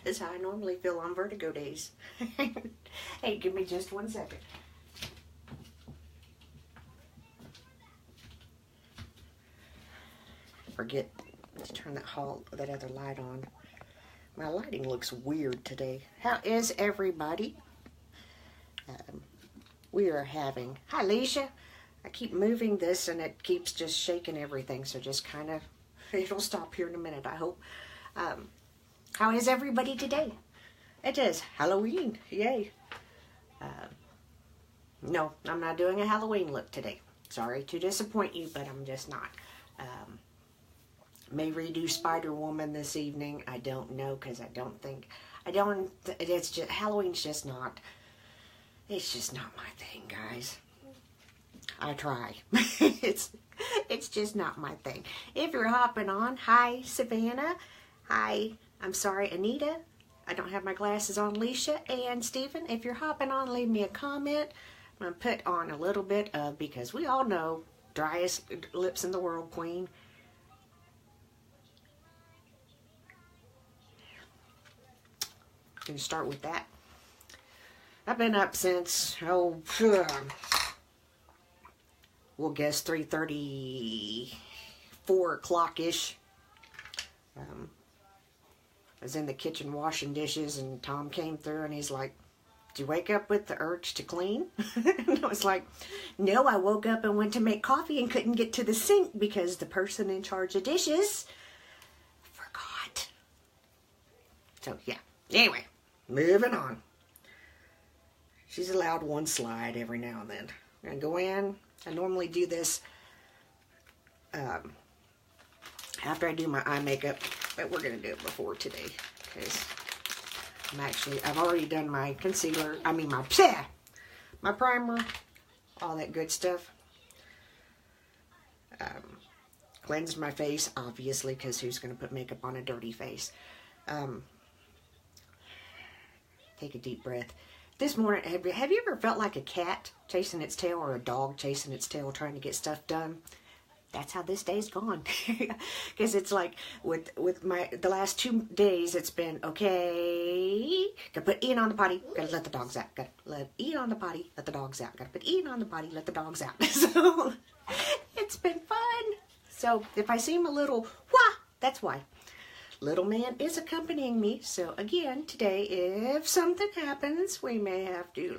is how I normally feel on vertigo days. Hey, give me just 1 second. Forget to turn that other light on. My lighting looks weird today. How is everybody? We are having... Hi, Leisha. I keep moving this and it keeps just shaking everything. So just kind of... It'll stop here in a minute, I hope. How is everybody today? It is Halloween. Yay. No, I'm not doing a Halloween look today. Sorry to disappoint you, but I'm just not. May redo Spider-Woman this evening. I don't know, because it's just, Halloween's just not, it's just not my thing, guys. I try. It's just not my thing. If you're hopping on, hi, Savannah. Hi, I'm sorry, Anita. I don't have my glasses on, Alicia. And Stephen, if you're hopping on, leave me a comment. I'm going to put on a little bit of, because we all know, driest lips in the world, queen. Going to start with that. I've been up since, we'll guess 3:30, 4 o'clock-ish. I was in the kitchen washing dishes, and Tom came through, and he's like, "Did you wake up with the urge to clean?" And I was like, "No, I woke up and went to make coffee and couldn't get to the sink because the person in charge of dishes forgot." So, yeah. Anyway, moving on. She's allowed one slide every now and then. I'm going to go in. I normally do this after I do my eye makeup, but we're going to do it before today because I've already done my concealer, my primer, all that good stuff. Cleansed my face, obviously, because who's going to put makeup on a dirty face? Take a deep breath. This morning, have you ever felt like a cat chasing its tail or a dog chasing its tail trying to get stuff done? That's how this day's gone. Because it's like, with the last 2 days, it's been, okay, gotta put Ian on the potty, gotta let the dogs out. Gotta let Ian on the potty, let the dogs out. Gotta put Ian on the potty, let the dogs out. So, it's been fun. So, if I seem a little, wah, that's why. Little man is accompanying me. So, again, today, if something happens, we may have to,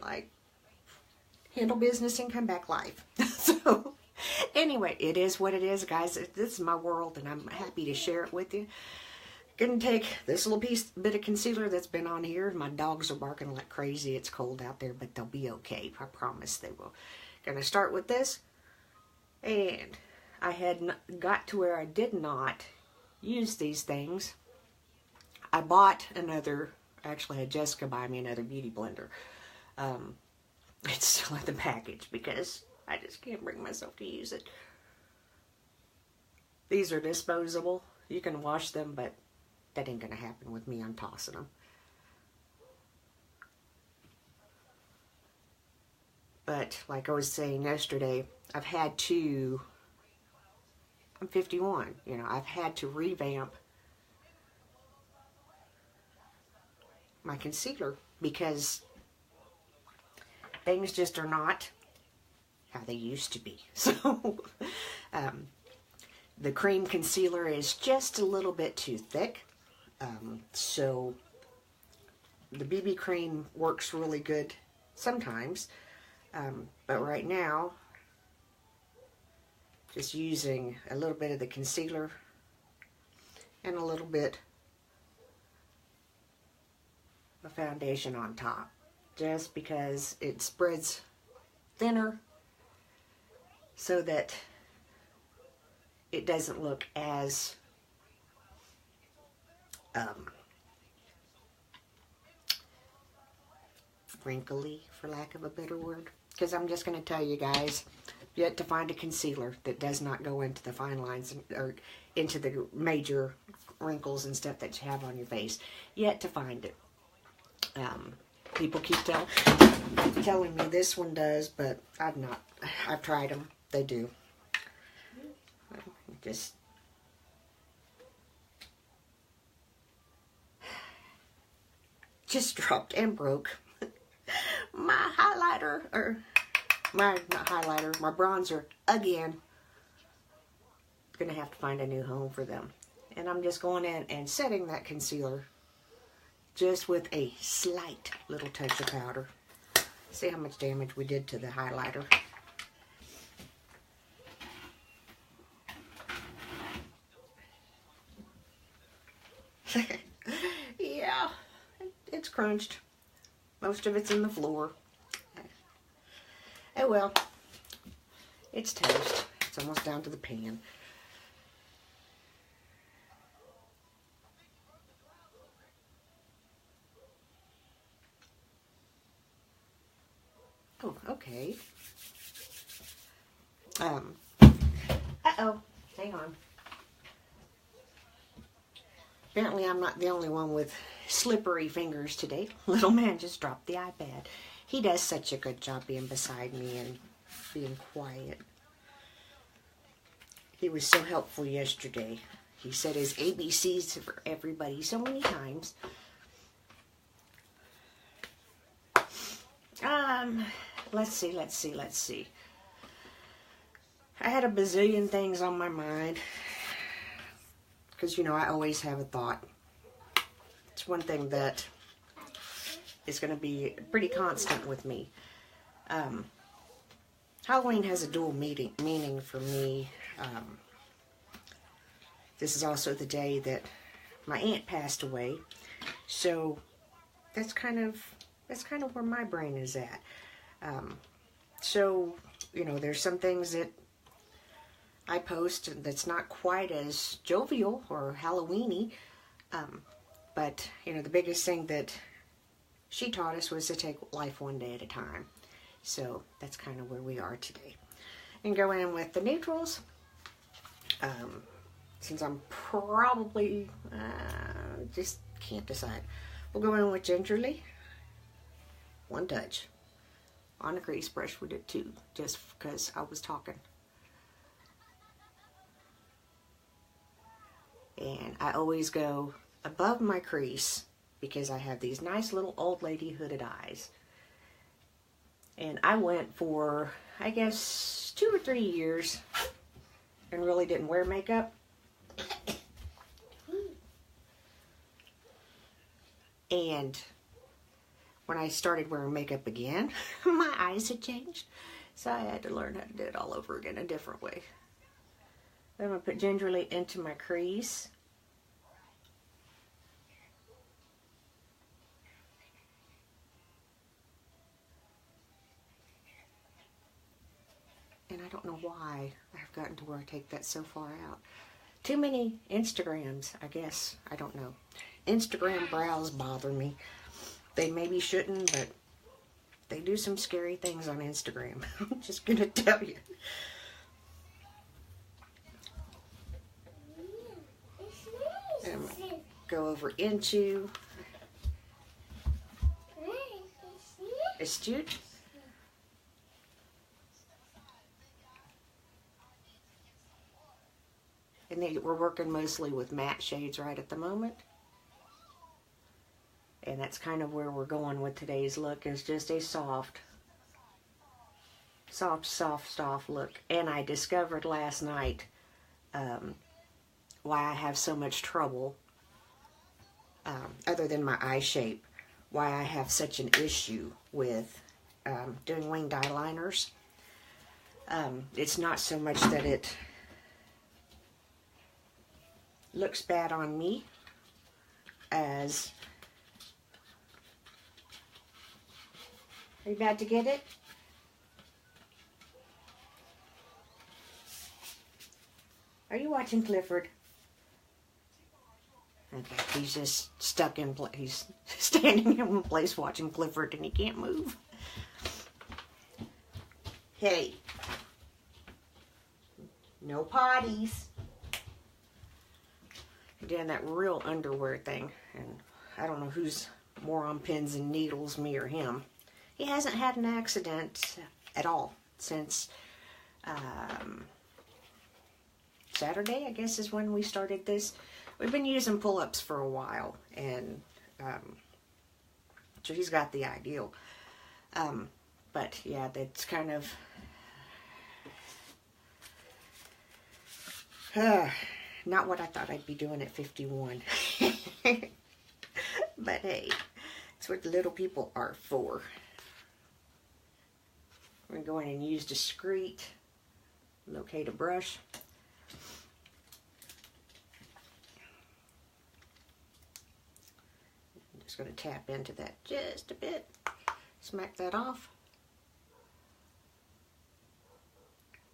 handle business and come back live. So, anyway, it is what it is, guys. This is my world, and I'm happy to share it with you. Gonna take this little bit of concealer that's been on here. My dogs are barking like crazy. It's cold out there, but they'll be okay. I promise they will. Gonna start with this. And I had got to where I did not use these things. I bought actually had Jessica buy me another beauty blender. It's still in the package because I just can't bring myself to use it. These are disposable. You can wash them, but that ain't gonna happen with me. I'm tossing them. But like I was saying yesterday, I'm 51. I've had to revamp my concealer because things just are not how they used to be. So, the cream concealer is just a little bit too thick. So, the BB cream works really good sometimes. But right now, just using a little bit of the concealer and a little bit of foundation on top. Just because it spreads thinner so that it doesn't look as wrinkly, for lack of a better word. Because I'm just going to tell you guys, yet to find a concealer that does not go into the fine lines or into the major wrinkles and stuff that you have on your face. Yet to find it. People keep telling me this one does, but I've tried them. They do. Just just dropped and broke my highlighter, or not highlighter, my bronzer again. Gonna have to find a new home for them. And I'm just going in and setting that concealer just with a slight little touch of powder. See how much damage we did to the highlighter. Yeah, it's crunched. Most of it's in the floor. Oh well, it's toast. It's almost down to the pan. Oh, okay. Uh-oh. Hang on. Apparently I'm not the only one with slippery fingers today. Little man just dropped the iPad. He does such a good job being beside me and being quiet. He was so helpful yesterday. He said his ABCs for everybody so many times. Let's see. I had a bazillion things on my mind. Because, you know, I always have a thought. It's one thing that is going to be pretty constant with me. Halloween has a dual meaning for me. This is also the day that my aunt passed away. So that's kind of where my brain is at. So, you know, there's some things that I post that's not quite as jovial or Halloween-y. But, you know, the biggest thing that she taught us was to take life one day at a time. So that's kind of where we are today. And go in with the neutrals. Since I'm probably, just can't decide. We'll go in with gingerly. One touch. On a crease brush we did two, just because I was talking. And I always go above my crease because I have these nice little old lady hooded eyes. And I went for, I guess, 2 or 3 years and really didn't wear makeup. And when I started wearing makeup again, my eyes had changed. So I had to learn how to do it all over again a different way. Then I'm going to put gingerly into my crease. And I don't know why I've gotten to where I take that so far out. Too many Instagrams, I guess. I don't know. Instagram brows bother me. They maybe shouldn't, but they do some scary things on Instagram. I'm just going to tell you. And I'm going to go over into Astute. And we're working mostly with matte shades right at the moment. And that's kind of where we're going with today's look, is just a soft look. And I discovered last night why I have so much trouble, other than my eye shape, why I have such an issue with doing winged eyeliners. It's not so much that it looks bad on me as... Are you about to get it? Are you watching Clifford? Okay, he's just stuck in place. He's standing in one place watching Clifford and he can't move. Hey. No potties. Doing that real underwear thing. And I don't know who's more on pins and needles, me or him. He hasn't had an accident at all since Saturday, I guess, is when we started this. We've been using pull-ups for a while, and she's got the ideal. But yeah, that's kind of not what I thought I'd be doing at 51. But hey, that's what the little people are for. We're going to go in and use discreet, locate a brush. I'm just going to tap into that just a bit. Smack that off.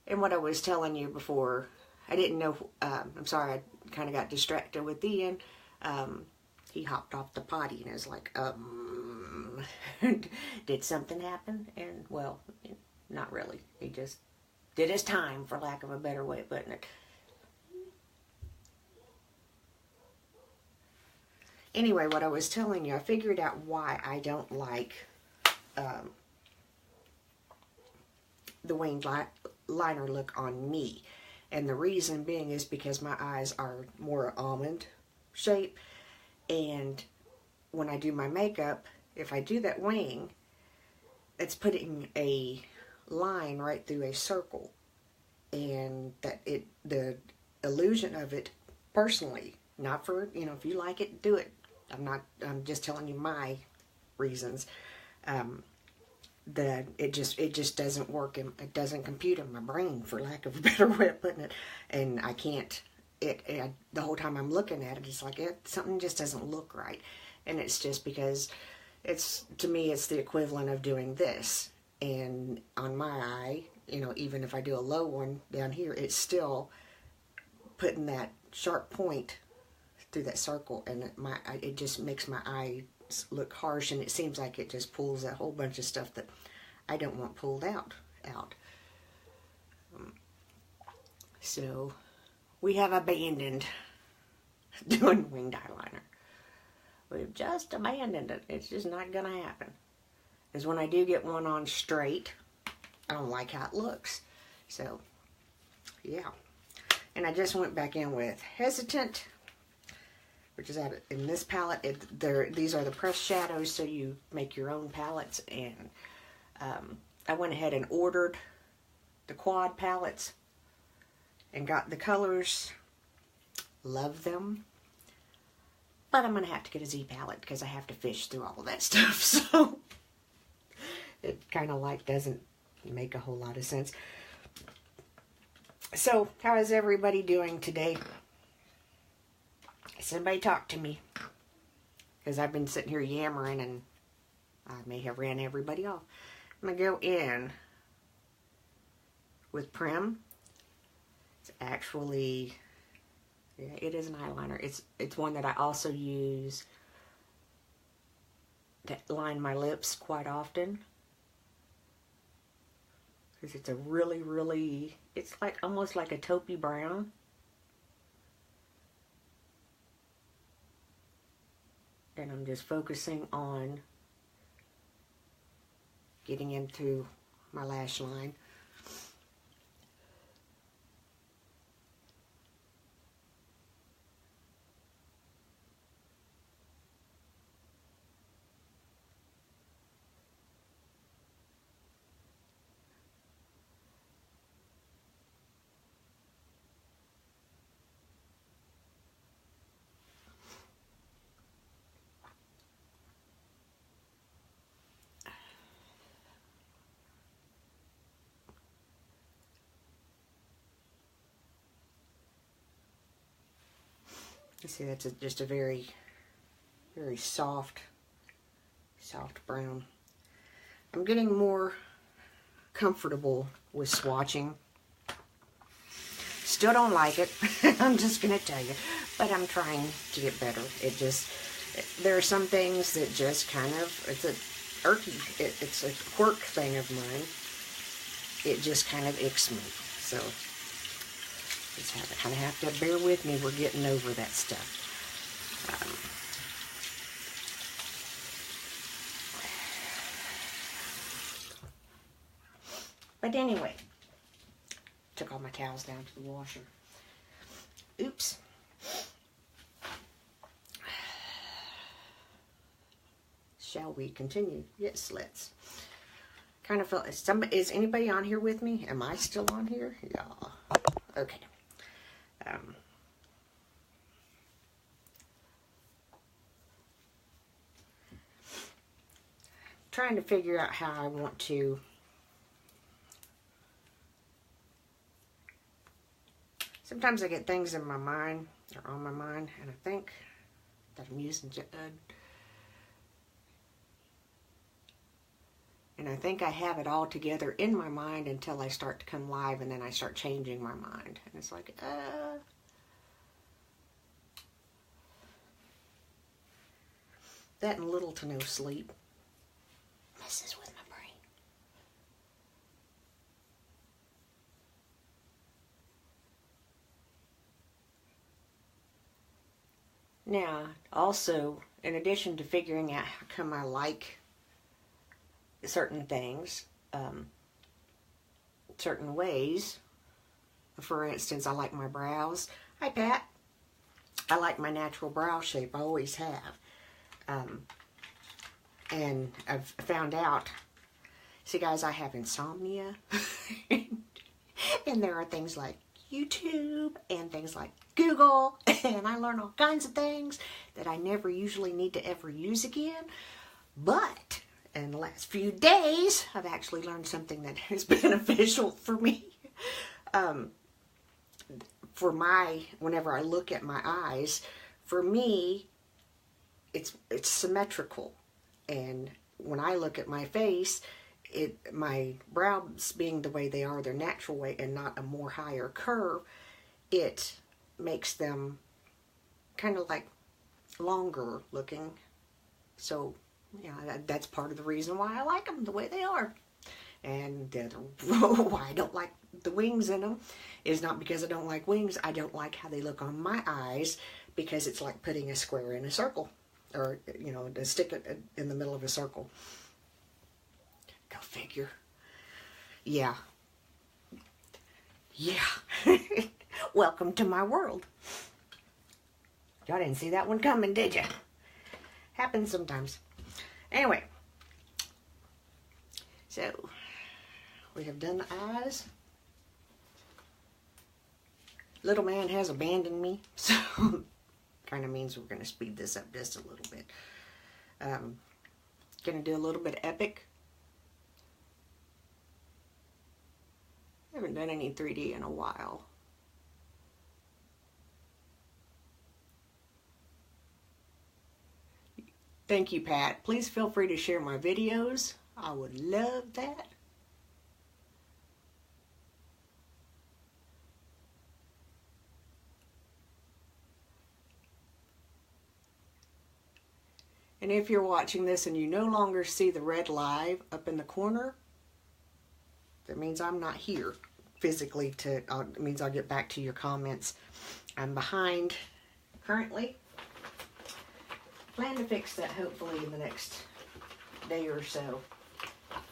And what I was telling you before, I didn't know, I'm sorry, I kind of got distracted with Ian. He hopped off the potty and I was like, did something happen? And well, not really. He just did his time, for lack of a better way of putting it. Anyway, what I was telling you, I figured out why I don't like the winged liner look on me. And the reason being is because my eyes are more almond shape. And when I do my makeup, if I do that wing, it's putting a line right through a circle. And that the illusion of it, personally, not for, you know, if you like it, do it. I'm just telling you my reasons. That it just doesn't work, and it doesn't compute in my brain, for lack of a better way of putting it. And I can't, the whole time I'm looking at it, it's like something just doesn't look right. And it's just because to me, it's the equivalent of doing this. And on my eye, you know, even if I do a low one down here, it's still putting that sharp point through that circle, and it just makes my eyes look harsh, and it seems like it just pulls a whole bunch of stuff that I don't want pulled out. So we have abandoned doing winged eyeliner. We've just abandoned it. It's just not gonna happen. Because when I do get one on straight, I don't like how it looks. So yeah. And I just went back in with Hesitant, which is out in this palette. These are the pressed shadows, so you make your own palettes. And I went ahead and ordered the quad palettes and got the colors. Love them. But I'm going to have to get a Z palette because I have to fish through all of that stuff. So it kind of like doesn't make a whole lot of sense. So how is everybody doing today? Somebody talk to me, because I've been sitting here yammering and I may have ran everybody off. I'm going to go in with Prim. It's actually, yeah, it is an eyeliner. It's one that I also use to line my lips quite often. Because it's a really, it's like almost like a taupey brown. And I'm just focusing on getting into my lash line. You see, that's just a very soft brown. I'm getting more comfortable with swatching. Still don't like it. I'm just going to tell you. But I'm trying to get better. There are some things that just kind of, it's a quirk thing of mine. It just kind of icks me. So just kind of have to bear with me. We're getting over that stuff. But anyway, took all my towels down to the washer. Oops. Shall we continue? Yes, let's. Kind of feel, is anybody on here with me? Am I still on here? Yeah. Okay. Trying to figure out how I want to sometimes I get things in my mind or on my mind, and I think that I'm using and I think I have it all together in my mind until I start to come live, and then I start changing my mind, and it's like that and little to no sleep messes with my brain. Now, also, in addition to figuring out how come I like certain things, certain ways, for instance, I like my brows. Hi, Pat. I like my natural brow shape. I always have. And I've found out, see guys, I have insomnia. And there are things like YouTube and things like Google, and I learn all kinds of things that I never usually need to ever use again. But in the last few days, I've actually learned something that is beneficial for me. Whenever I look at my eyes, for me, it's symmetrical. And when I look at my face, my brows being the way they are, their natural way, and not a more higher curve, it makes them kind of like longer looking. So, yeah, that's part of the reason why I like them the way they are. And the other why I don't like the wings in them is not because I don't like wings. I don't like how they look on my eyes, because it's like putting a square in a circle, or, to stick it in the middle of a circle. Go figure. Yeah. Yeah. Welcome to my world. Y'all didn't see that one coming, did you? Happens sometimes. Anyway. So, we have done the eyes. Little man has abandoned me, so kind of means we're going to speed this up just a little bit. Going to do a little bit of epic. I haven't done any 3D in a while. Thank you, Pat. Please feel free to share my videos. I would love that. And if you're watching this and you no longer see the red live up in the corner, that means I'm not here physically. It means I'll get back to your comments. I'm behind currently. Plan to fix that hopefully in the next day or so. Let's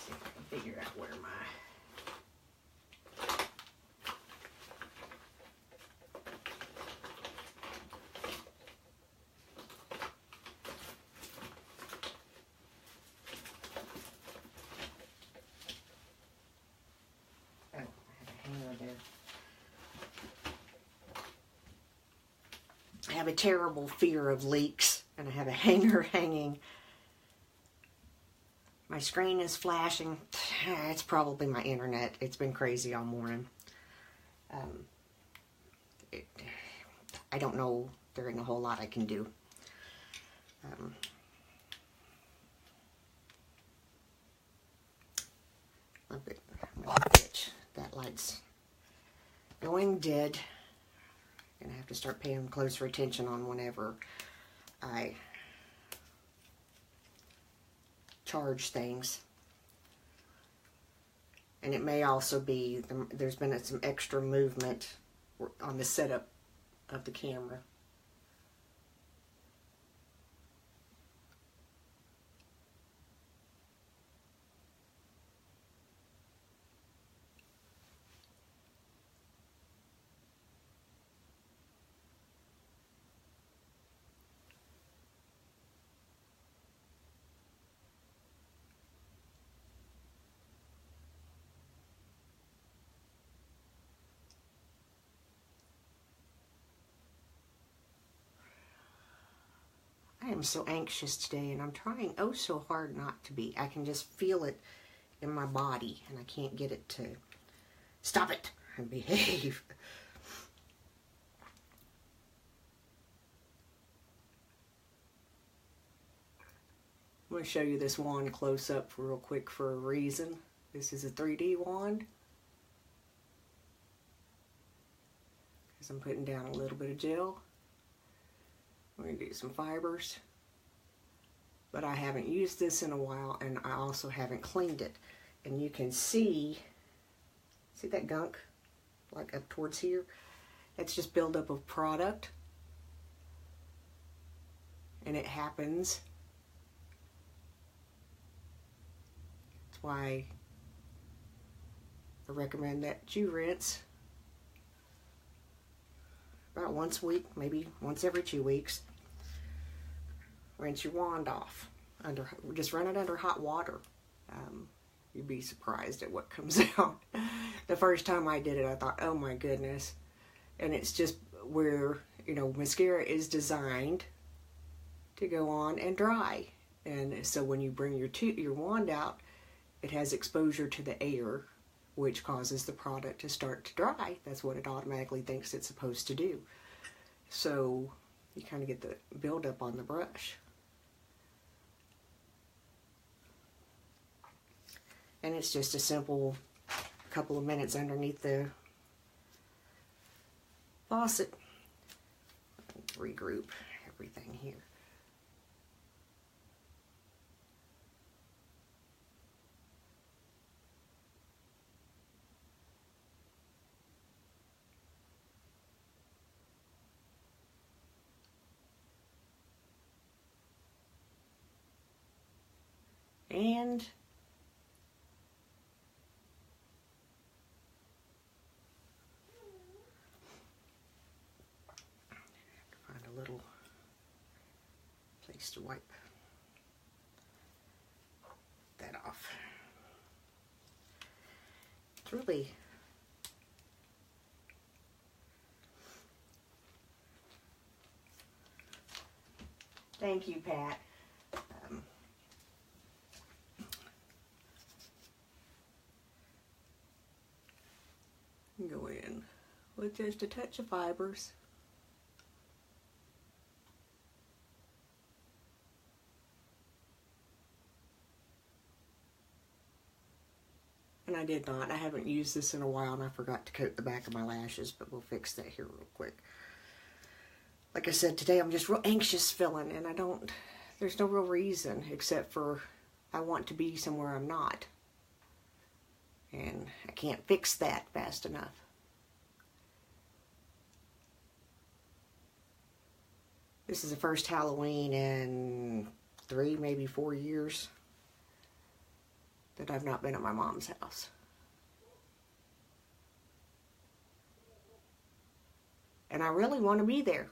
see if I can figure out where my... I have a terrible fear of leaks, and I have a hanger hanging. My screen is flashing. It's probably my internet. It's been crazy all morning. I don't know. There ain't a whole lot I can do. That light's going dead. And I have to start paying closer attention on whenever I charge things. And it may also be, there's been some extra movement on the setup of the camera. am so anxious today, and I'm trying oh so hard not to be. I can just feel it in my body, and I can't get it to stop it and behave. I'm going to show you this wand close up real quick for a reason. This is a 3D wand. Because I'm putting down a little bit of gel. We're going to do some fibers. But I haven't used this in a while, and I also haven't cleaned it. And you can see that gunk? Like up towards here? That's just buildup of product. And it happens. That's why I recommend that you rinse about once a week, maybe once every 2 weeks. Rinse your wand off. Just run it under hot water. You'd be surprised at what comes out. The first time I did it, I thought, oh my goodness. And it's just where, mascara is designed to go on and dry. And so when you bring your wand out, it has exposure to the air, which causes the product to start to dry. That's what it automatically thinks it's supposed to do. So you kind of get the buildup on the brush. And it's just a simple couple of minutes underneath the faucet. Regroup everything here. And find a little place to wipe that off. It's really thank you, Pat. Go in with just a touch of fibers. And I did not. I haven't used this in a while, and I forgot to coat the back of my lashes, but we'll fix that here real quick. Like I said, today I'm just real anxious feeling, and there's no real reason except for I want to be somewhere I'm not. And I can't fix that fast enough. This is the first Halloween in 3, maybe 4 years that I've not been at my mom's house. And I really want to be there.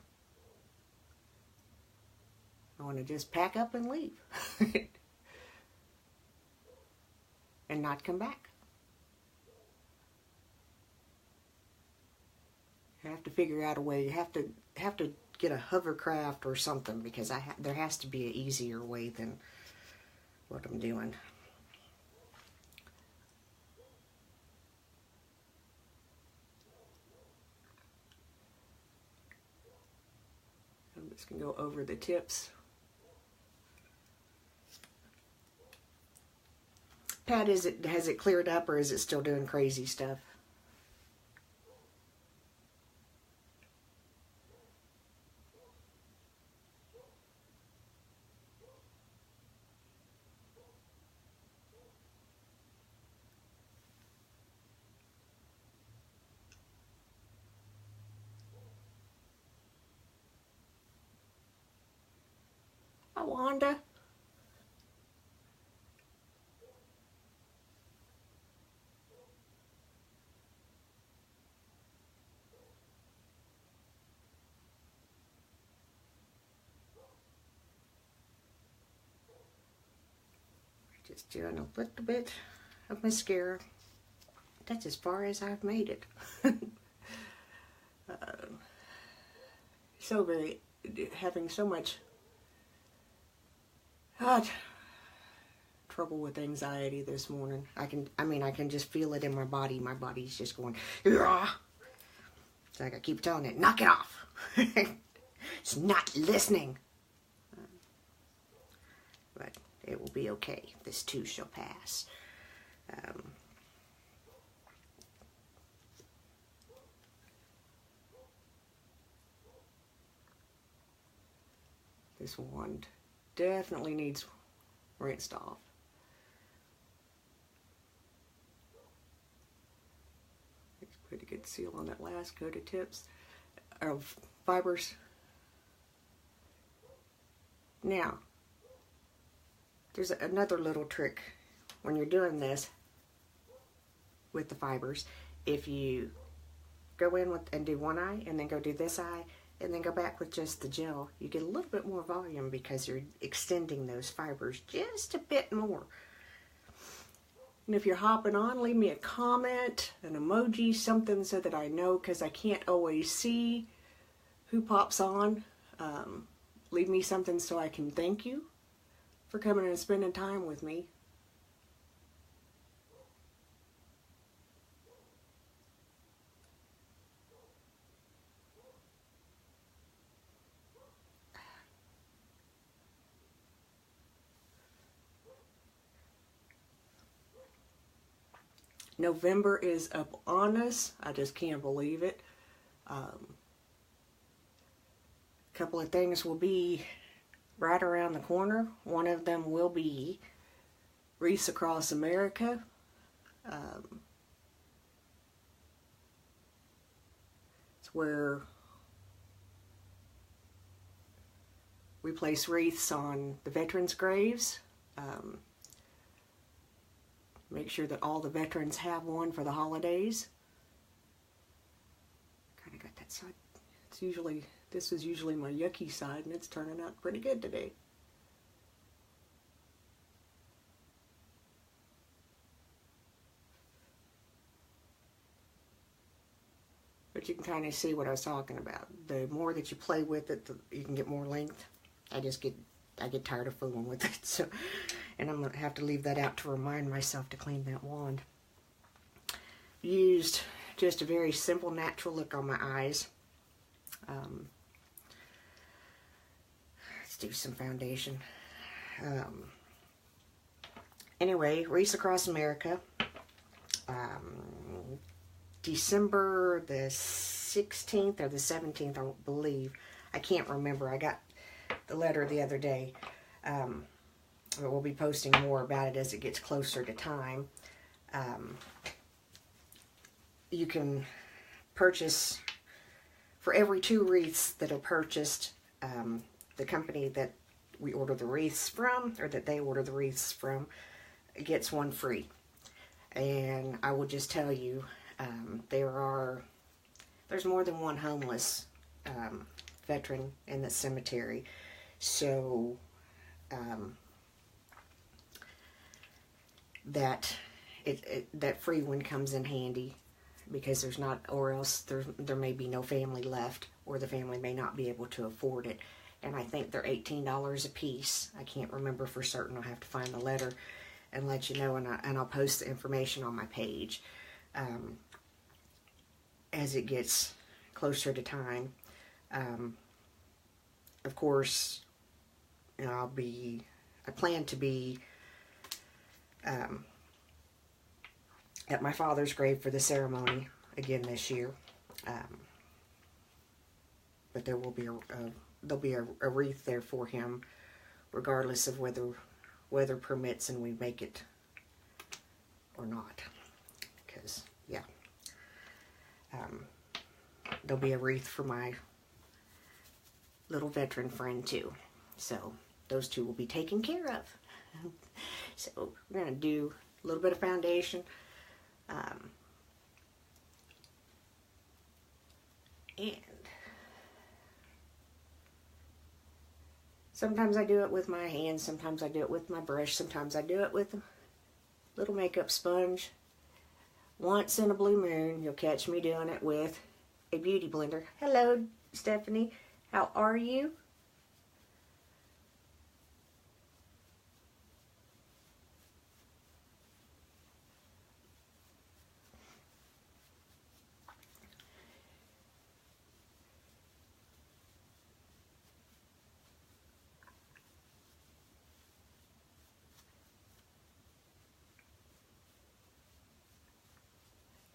I want to just pack up and leave. And not come back. You have to figure out a way. You have to get a hovercraft or something, because there has to be an easier way than what I'm doing. I'm just gonna go over the tips. Pat, has it cleared up, or is it still doing crazy stuff? Hi, Wanda. Just doing a little bit of mascara. That's as far as I've made it. Having so much God, trouble with anxiety this morning. I can just feel it in my body. My body's just going, "Ugh." It's like I keep telling it, knock it off. It's not listening. But it will be okay. This too shall pass. This one definitely needs rinsed off. Pretty good seal on that last coat of tips of fibers. Now, there's another little trick when you're doing this with the fibers. If you go in with and do one eye and then go do this eye and then go back with just the gel, you get a little bit more volume because you're extending those fibers just a bit more. And if you're hopping on, leave me a comment, an emoji, something so that I know, because I can't always see who pops on. Leave me something so I can thank you for coming and spending time with me. November is up on us. I just can't believe it. A couple of things will be right around the corner. One of them will be Wreaths Across America. It's where we place wreaths on the veterans' graves. Make sure that all the veterans have one for the holidays. Kind of got that side. This is usually my yucky side, and it's turning out pretty good today. But you can kind of see what I was talking about. The more that you play with it, you can get more length. I get tired of fooling with it, so, and I'm gonna have to leave that out to remind myself to clean that wand. Used just a very simple, natural look on my eyes. Let's do some foundation. Anyway, Wreaths Across America. December the 16th or the 17th, I believe. I can't remember. I got the letter the other day. But we'll be posting more about it as it gets closer to time. You can purchase, for every 2 wreaths that are purchased, the company that we order the wreaths from, or that they order the wreaths from, gets one free. And I will just tell you, there's more than one homeless veteran in the cemetery. So that free one comes in handy, because there's not, or else there may be no family left, or the family may not be able to afford it. And I think they're $18 a piece. I can't remember for certain. I'll have to find the letter and let you know, and I'll post the information on my page as it gets closer to time. Of course, you know, I plan to be at my father's grave for the ceremony again this year. But there will be there'll be a wreath there for him, regardless of whether weather permits and we make it or not. Because, yeah. There'll be a wreath for my little veteran friend too. So those two will be taken care of. So we're going to do a little bit of foundation. And sometimes I do it with my hands, sometimes I do it with my brush, sometimes I do it with a little makeup sponge. Once in a blue moon, you'll catch me doing it with a beauty blender. Hello, Stephanie. How are you?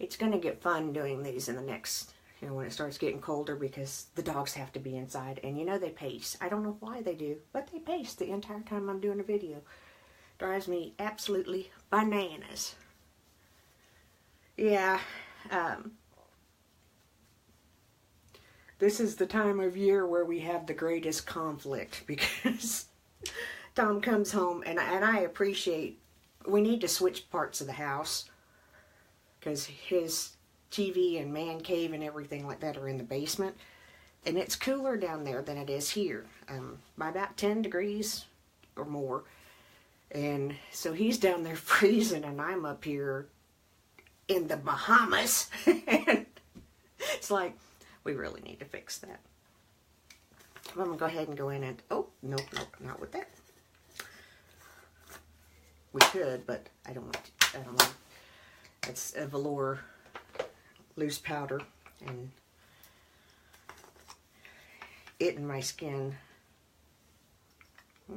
It's going to get fun doing these in the next, when it starts getting colder, because the dogs have to be inside. And they pace. I don't know why they do, but they pace the entire time I'm doing a video. Drives me absolutely bananas. Yeah, this is the time of year where we have the greatest conflict, because Tom comes home, and I appreciate, we need to switch parts of the house, because his TV and man cave and everything like that are in the basement, and it's cooler down there than it is here, by about 10 degrees or more. And so he's down there freezing, and I'm up here in the Bahamas. And it's like, we really need to fix that. I'm going to go ahead and go in and, oh, nope, not with that. We could, but I don't want to. I don't want. It's a velour loose powder, and it and my skin,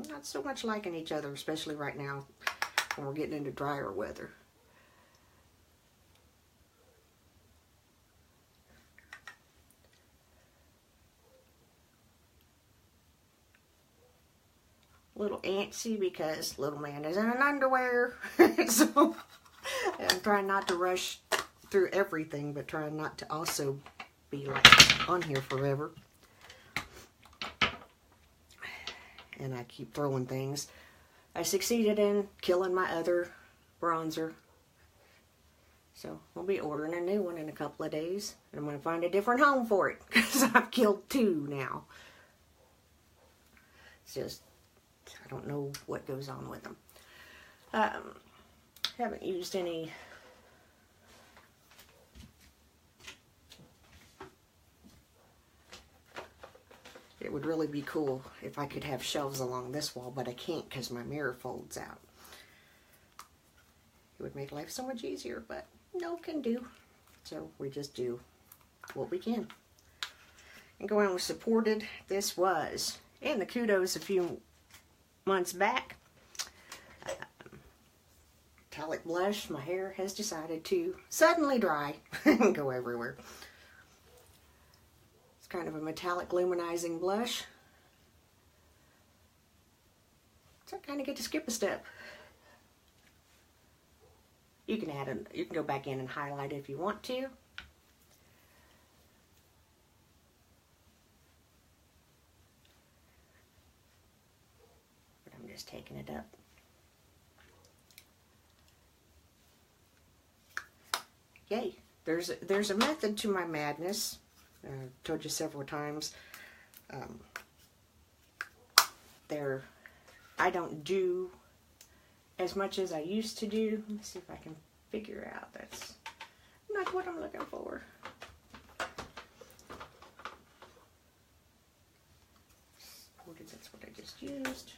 not so much liking each other, especially right now when we're getting into drier weather. A little antsy because little man is in an underwear. So I'm trying not to rush through everything, but trying not to also be like on here forever. And I keep throwing things. I succeeded in killing my other bronzer. So we'll be ordering a new one in a couple of days. And I'm going to find a different home for it, because I've killed 2 now. It's just, I don't know what goes on with them. Haven't used any It would really be cool if I could have shelves along this wall, but I can't because my mirror folds out. It would make life so much easier, but no can do. So we just do what we can. And going with supported, this was in the Kudos a few months back. Metallic blush. My hair has decided to suddenly dry and go everywhere. It's kind of a metallic luminizing blush. So I kind of get to skip a step. You can add you can go back in and highlight if you want to. But I'm just taking it up. Yay. There's a method to my madness. I've told you several times. I don't do as much as I used to do. Let me see if I can figure out. That's not what I'm looking for. That's what I just used.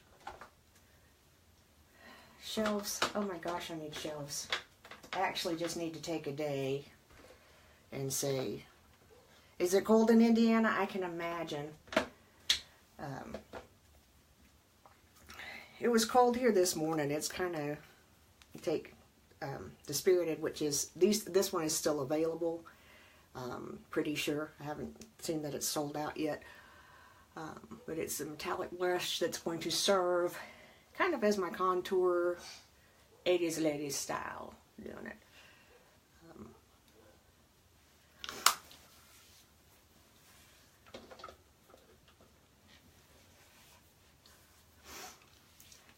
Shelves. Oh my gosh, I need shelves. I actually just need to take a day and say, is it cold in Indiana? I can imagine. It was cold here this morning. It's kind of, take the Spirited, which is, this one is still available. Pretty sure. I haven't seen that it's sold out yet. But it's a metallic blush that's going to serve kind of as my contour 80s ladies style, doing it.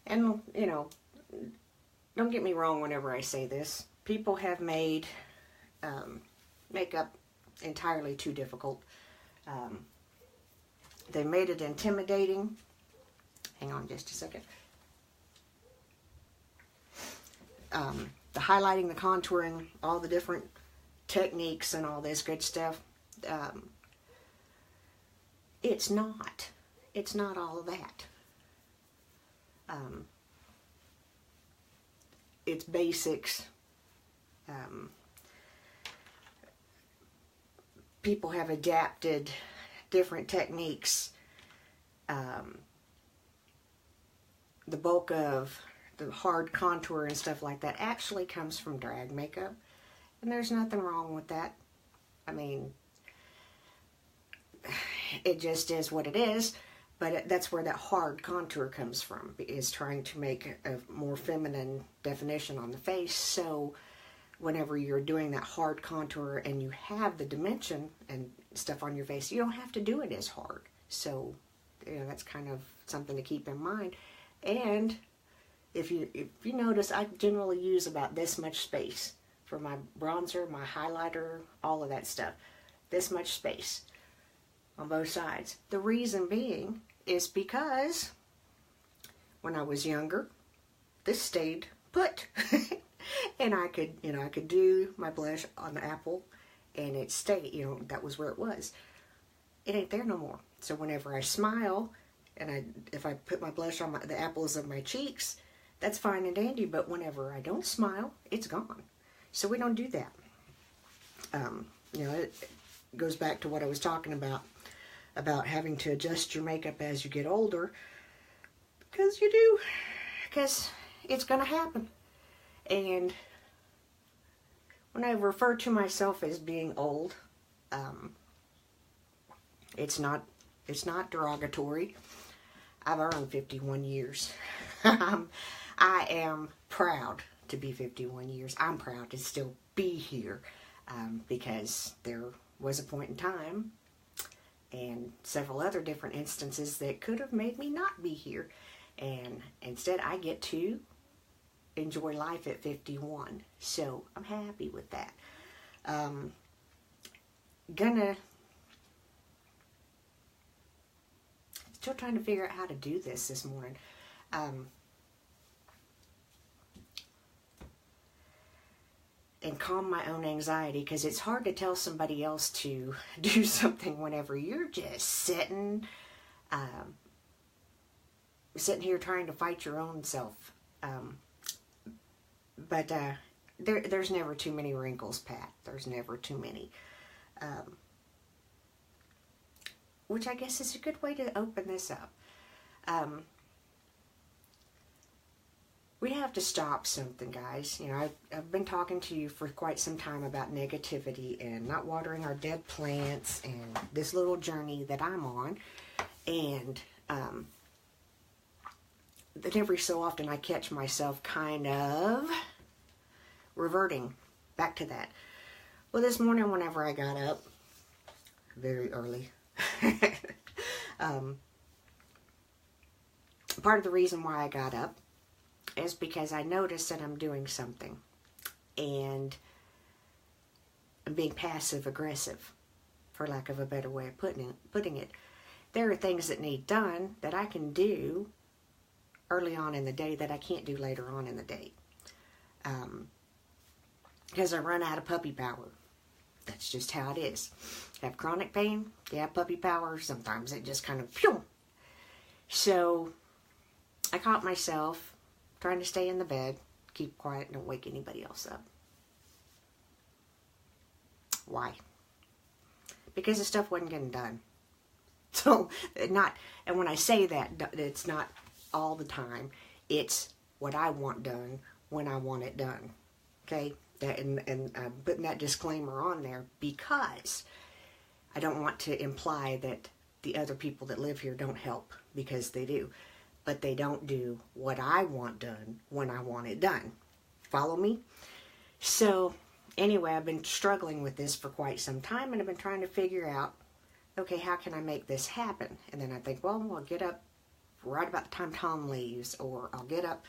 And, you know, don't get me wrong whenever I say this. People have made makeup entirely too difficult. They made it intimidating. Hang on just a second. The highlighting, the contouring, all the different techniques and all this good stuff. It's not. It's not all of that. It's basics. People have adapted different techniques. The bulk of the hard contour and stuff like that actually comes from drag makeup. And there's nothing wrong with that. I mean, it just is what it is. But that's where that hard contour comes from, is trying to make a more feminine definition on the face. So whenever you're doing that hard contour and you have the dimension and stuff on your face, you don't have to do it as hard. So, you know, that's kind of something to keep in mind. And if you notice, I generally use about this much space for my bronzer, my highlighter, all of that stuff. This much space on both sides. The reason being is because when I was younger, this stayed put. And I could do my blush on the apple and it stayed, you know, that was where it was. It ain't there no more. So whenever I smile and if I put my blush on the apples of my cheeks, that's fine and dandy, but whenever I don't smile, it's gone. So we don't do that. You know, it goes back to what I was talking about having to adjust your makeup as you get older, because you do, because it's going to happen. And when I refer to myself as being old, it's not derogatory. I've earned 51 years. I am proud to be 51 years. I'm proud to still be here, because there was a point in time and several other different instances that could have made me not be here. And instead I get to enjoy life at 51. So I'm happy with that. Still trying to figure out how to do this morning. And calm my own anxiety, because it's hard to tell somebody else to do something whenever you're just sitting here trying to fight your own self. But there's never too many wrinkles, Pat. There's never too many. Which I guess is a good way to open this up. We have to stop something, guys. You know, I've been talking to you for quite some time about negativity and not watering our dead plants and this little journey that I'm on. And then every so often I catch myself kind of reverting back to that. Well, this morning whenever I got up, very early, part of the reason why I got up is because I noticed that I'm doing something and I'm being passive aggressive, for lack of a better way of putting it. There are things that need done that I can do early on in the day that I can't do later on in the day. Because I run out of puppy power. That's just how it is. Have chronic pain, yeah, puppy power. Sometimes it just kind of phew. So I caught myself trying to stay in the bed, keep quiet, don't wake anybody else up. Why? Because the stuff wasn't getting done. So, and when I say that, it's not all the time. It's what I want done when I want it done. Okay? And I'm putting that disclaimer on there because I don't want to imply that the other people that live here don't help, because they do. But they don't do what I want done when I want it done. Follow me? So, anyway, I've been struggling with this for quite some time, and I've been trying to figure out, okay, how can I make this happen? And then I think, well, I'll get up right about the time Tom leaves, or I'll get up,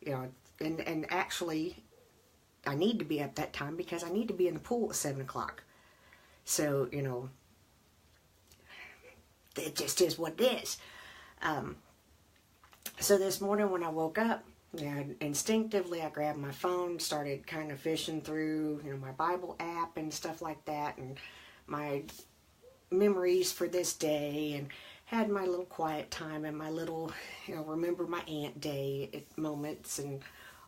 you know, and actually, I need to be up that time because I need to be in the pool at 7 o'clock. So, you know, it just is what it is. So this morning when I woke up, you know, instinctively I grabbed my phone, started kind of fishing through, you know, my Bible app and stuff like that, and my memories for this day, and had my little quiet time and my little, you know, remember my aunt day moments and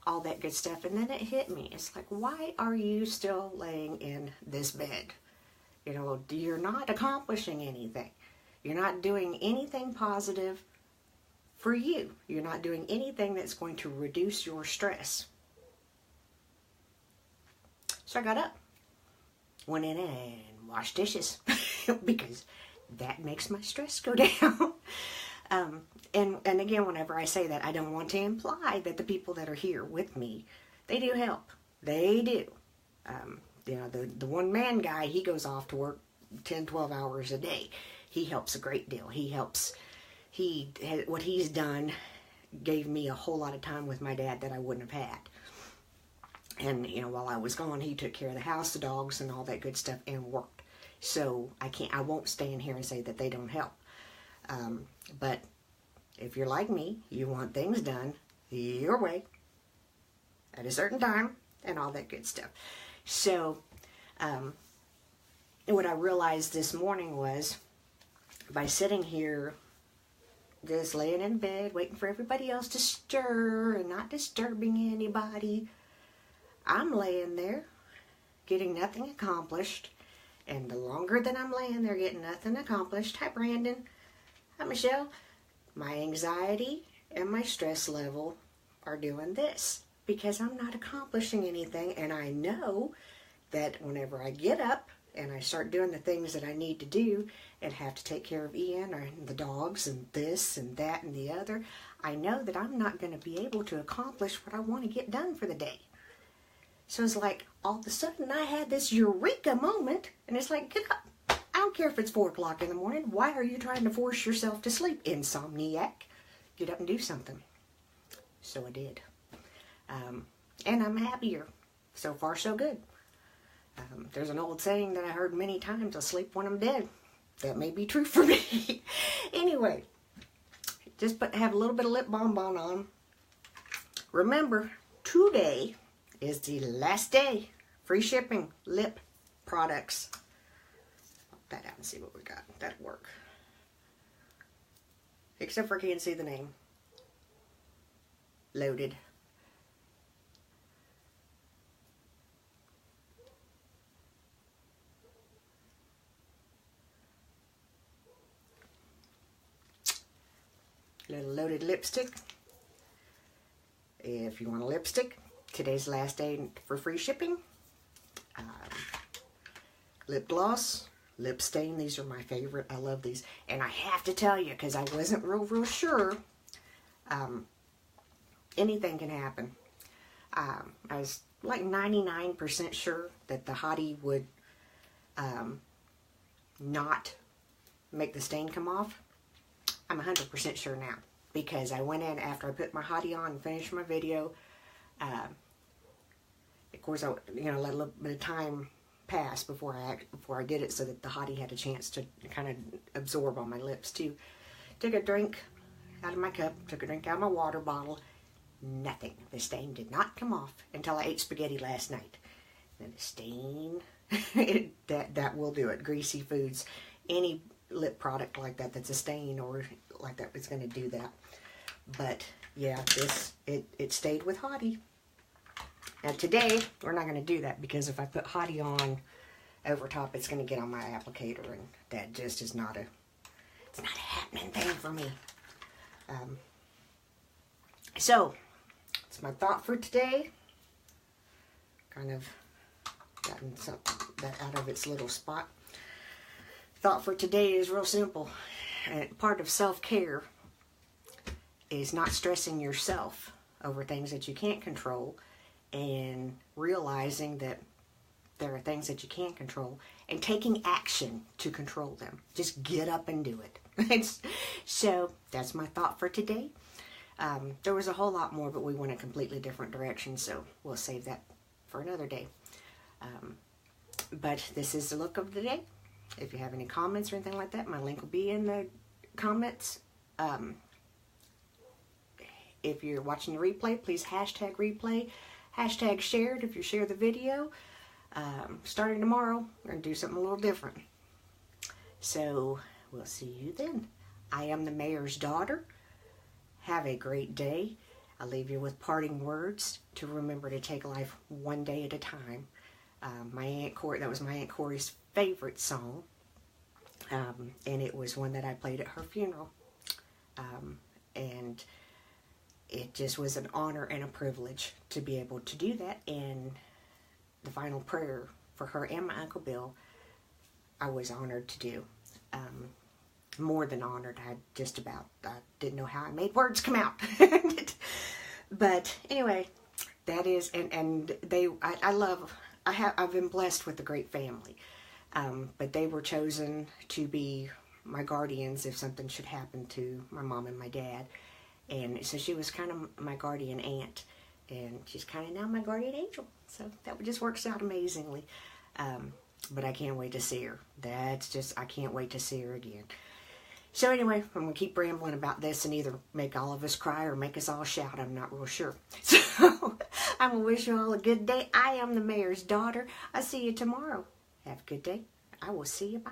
all that good stuff. And then it hit me. It's like, why are you still laying in this bed? You know, you're not accomplishing anything. You're not doing anything positive for you. You're not doing anything that's going to reduce your stress. So I got up. went in and washed dishes because that makes my stress go down. And again, whenever I say that, I don't want to imply that the people that are here with me, they do help. They do. The one-man guy, he goes off to work 10, 12 hours a day. He helps a great deal. What he's done gave me a whole lot of time with my dad that I wouldn't have had. And, while I was gone, he took care of the house, the dogs, and all that good stuff, and worked. So I won't stand here and say that they don't help. But if you're like me, you want things done your way at a certain time and all that good stuff. So what I realized this morning was by sitting here just laying in bed waiting for everybody else to stir and not disturbing anybody, I'm laying there getting nothing accomplished. And the longer that I'm laying there getting nothing accomplished, hi Brandon, hi Michelle, my anxiety and my stress level are doing this because I'm not accomplishing anything. And I know that whenever I get up and I start doing the things that I need to do and have to take care of Ian or the dogs and this and that and the other, I know that I'm not going to be able to accomplish what I want to get done for the day. So it's like all of a sudden I had this eureka moment, and it's like, get up. I don't care if it's 4 o'clock in the morning. Why are you trying to force yourself to sleep, insomniac? Get up and do something. So I did. And I'm happier. So far, so good. There's an old saying that I heard many times, I sleep when I'm dead. That may be true for me. Anyway, just have a little bit of lip balm on. Remember, today is the last day. Free shipping, lip products. Pop that out and see what we got. That'll work. Except for I can't see the name. Loaded. Little loaded lipstick. If you want a lipstick, today's last day for free shipping. Lip gloss, lip stain. These are my favorite. I love these. And I have to tell you, because I wasn't real sure, anything can happen. I was like 99% sure that the Hottie would not make the stain come off. I'm 100% sure now, because I went in after I put my Hottie on and finished my video. Of course, I let a little bit of time pass before I did it, so that the Hottie had a chance to kind of absorb on my lips too. Took a drink out of my cup, took a drink out of my water bottle. Nothing. The stain did not come off until I ate spaghetti last night. And the stain, that will do it. Greasy foods, any lip product like that that's a stain or like that, it's going to do that. But yeah, it stayed with Hottie. Now today we're not going to do that, because if I put Hottie on over top, it's going to get on my applicator, and that just is not it's not a happening thing for me. So it's my thought for today. Kind of gotten that out of its little spot. Thought for today is real simple. Part of self-care is not stressing yourself over things that you can't control, and realizing that there are things that you can't control and taking action to control them. Just get up and do it. So that's my thought for today. There was a whole lot more, but we went a completely different direction, so we'll save that for another day. But this is the look of the day. If you have any comments or anything like that, my link will be in the comments. If you're watching the replay, please hashtag replay, hashtag shared if you share the video. Starting tomorrow, we're going to do something a little different. So, we'll see you then. I am the mayor's daughter. Have a great day. I'll leave you with parting words to remember to take life one day at a time. That was my Aunt Corey's favorite song. And it was one that I played at her funeral. And it just was an honor and a privilege to be able to do that. And the final prayer for her and my Uncle Bill, I was honored to do. More than honored. I didn't know how I made words come out. But anyway, that is, and I've been blessed with a great family. But they were chosen to be my guardians if something should happen to my mom and my dad. And so she was kind of my guardian aunt, and she's kind of now my guardian angel. So that just works out amazingly. But I can't wait to see her. I can't wait to see her again. So anyway, I'm going to keep rambling about this and either make all of us cry or make us all shout. I'm not real sure. So I'm going to wish you all a good day. I am the mayor's daughter. I'll see you tomorrow. Have a good day. I will see you. Bye.